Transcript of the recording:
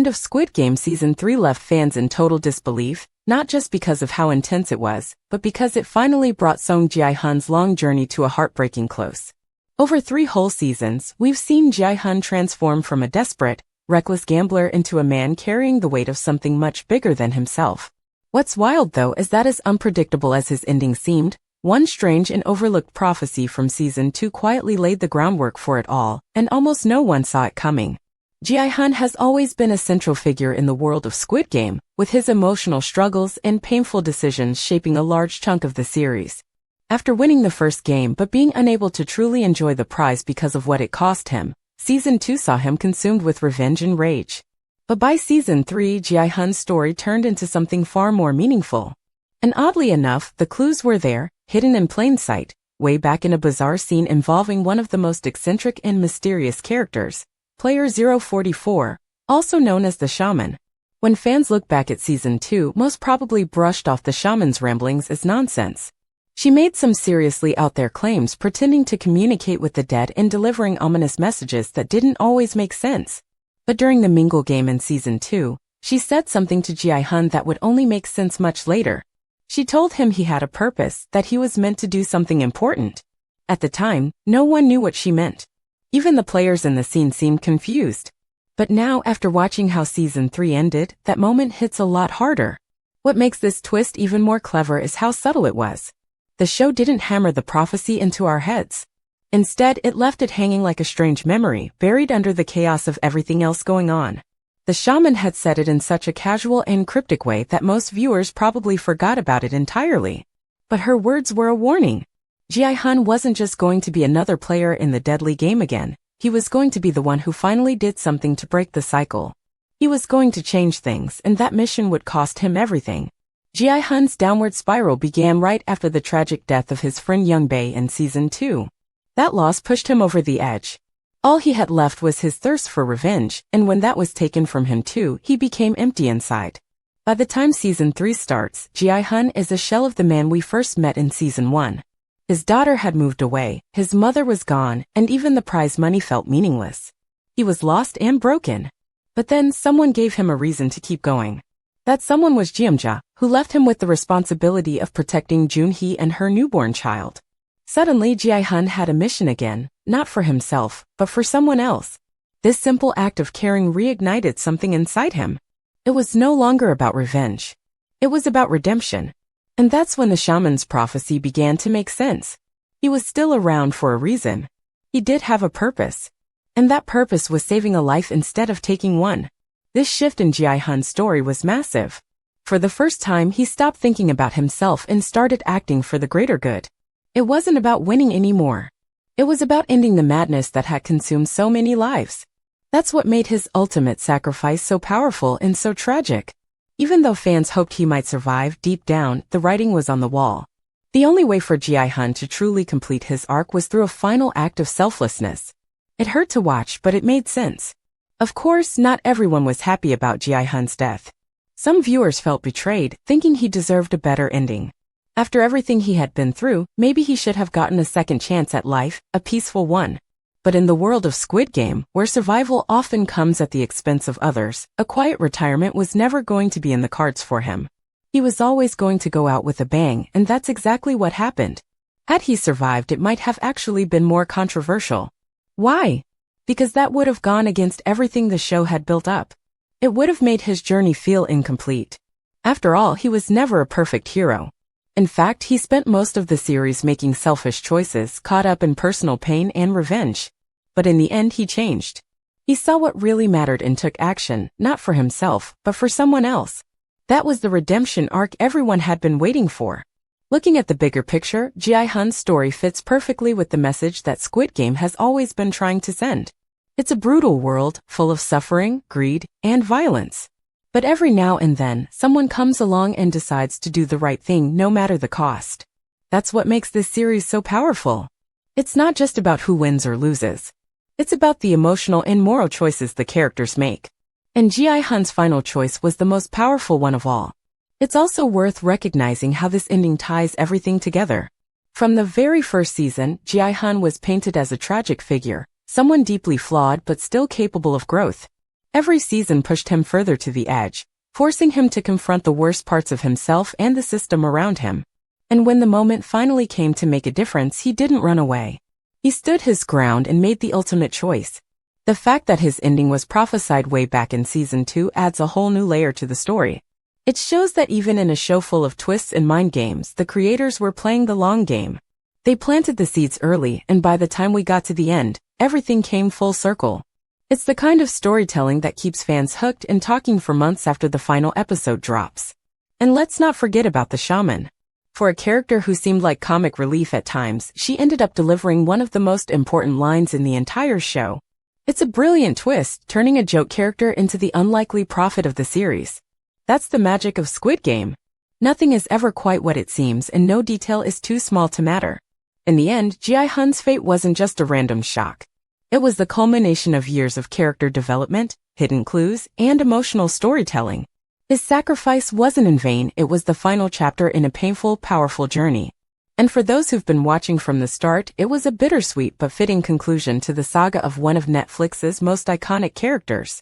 end of Squid Game Season 3 left fans in total disbelief, not just because of how intense it was, but because it finally brought Song Gi-hun's long journey to a heartbreaking close. Over 3 whole seasons, we've seen Gi-hun transform from a desperate, reckless gambler into a man carrying the weight of something much bigger than himself. What's wild though is that as unpredictable as his ending seemed, one strange and overlooked prophecy from Season 2 quietly laid the groundwork for it all, and almost no one saw it coming. Gi-hun has always been a central figure in the world of Squid Game, with his emotional struggles and painful decisions shaping a large chunk of the series. After winning the first game but being unable to truly enjoy the prize because of what it cost him, Season 2 saw him consumed with revenge and rage. But by Season 3, Gi-hun's story turned into something far more meaningful. And oddly enough, the clues were there, hidden in plain sight, way back in a bizarre scene involving one of the most eccentric and mysterious characters, Player 044, also known as the Shaman. When fans look back at Season 2, most probably brushed off the Shaman's ramblings as nonsense. She made some seriously out there claims pretending to communicate with the dead and delivering ominous messages that didn't always make sense. But during the Mingle game in Season 2, she said something to Gi-hun that would only make sense much later. She told him he had a purpose, that he was meant to do something important. At the time, no one knew what she meant. Even the players in the scene seemed confused. But now, after watching how Season 3 ended, that moment hits a lot harder. What makes this twist even more clever is how subtle it was. The show didn't hammer the prophecy into our heads. Instead, it left it hanging like a strange memory, buried under the chaos of everything else going on. The shaman had said it in such a casual and cryptic way that most viewers probably forgot about it entirely. But her words were a warning. Gi-hun wasn't just going to be another player in the deadly game again, he was going to be the one who finally did something to break the cycle. He was going to change things, and that mission would cost him everything. Gi-hun's downward spiral began right after the tragic death of his friend Young-bae in Season 2. That loss pushed him over the edge. All he had left was his thirst for revenge, and when that was taken from him too, he became empty inside. By the time Season 3 starts, Gi-hun is a shell of the man we first met in Season 1. His daughter had moved away, his mother was gone, and even the prize money felt meaningless. He was lost and broken. But then someone gave him a reason to keep going. That someone was Gi-hun, who left him with the responsibility of protecting Junhee and her newborn child. Suddenly, Gi-hun had a mission again, not for himself, but for someone else. This simple act of caring reignited something inside him. It was no longer about revenge. It was about redemption. And that's when the shaman's prophecy began to make sense. He was still around for a reason. He did have a purpose. And that purpose was saving a life instead of taking one. This shift in Gi-hun's story was massive. For the first time, he stopped thinking about himself and started acting for the greater good. It wasn't about winning anymore. It was about ending the madness that had consumed so many lives. That's what made his ultimate sacrifice so powerful and so tragic. Even though fans hoped he might survive, deep down, the writing was on the wall. The only way for Gi-hun to truly complete his arc was through a final act of selflessness. It hurt to watch, but it made sense. Of course, not everyone was happy about Gi-hun's death. Some viewers felt betrayed, thinking he deserved a better ending. After everything he had been through, maybe he should have gotten a second chance at life, a peaceful one. But in the world of Squid Game, where survival often comes at the expense of others, a quiet retirement was never going to be in the cards for him. He was always going to go out with a bang, and that's exactly what happened. Had he survived, it might have actually been more controversial. Why? Because that would have gone against everything the show had built up. It would have made his journey feel incomplete. After all, he was never a perfect hero. In fact, he spent most of the series making selfish choices, caught up in personal pain and revenge. But in the end, he changed. He saw what really mattered and took action, not for himself, but for someone else. That was the redemption arc everyone had been waiting for. Looking at the bigger picture, Gi-hun's story fits perfectly with the message that Squid Game has always been trying to send. It's a brutal world, full of suffering, greed, and violence. But every now and then, someone comes along and decides to do the right thing no matter the cost. That's what makes this series so powerful. It's not just about who wins or loses. It's about the emotional and moral choices the characters make. And Gi-hun's final choice was the most powerful one of all. It's also worth recognizing how this ending ties everything together. From the very first season, Gi-hun was painted as a tragic figure, someone deeply flawed but still capable of growth. Every season pushed him further to the edge, forcing him to confront the worst parts of himself and the system around him. And when the moment finally came to make a difference, he didn't run away. He stood his ground and made the ultimate choice. The fact that his ending was prophesied way back in season 2 adds a whole new layer to the story. It shows that even in a show full of twists and mind games, the creators were playing the long game. They planted the seeds early, and by the time we got to the end, everything came full circle. It's the kind of storytelling that keeps fans hooked and talking for months after the final episode drops. And let's not forget about the shaman. For a character who seemed like comic relief at times, she ended up delivering one of the most important lines in the entire show. It's a brilliant twist, turning a joke character into the unlikely prophet of the series. That's the magic of Squid Game. Nothing is ever quite what it seems, and no detail is too small to matter. In the end, Gi-hun's fate wasn't just a random shock. It was the culmination of years of character development, hidden clues, and emotional storytelling. His sacrifice wasn't in vain, it was the final chapter in a painful, powerful journey. And for those who've been watching from the start, it was a bittersweet but fitting conclusion to the saga of one of Netflix's most iconic characters.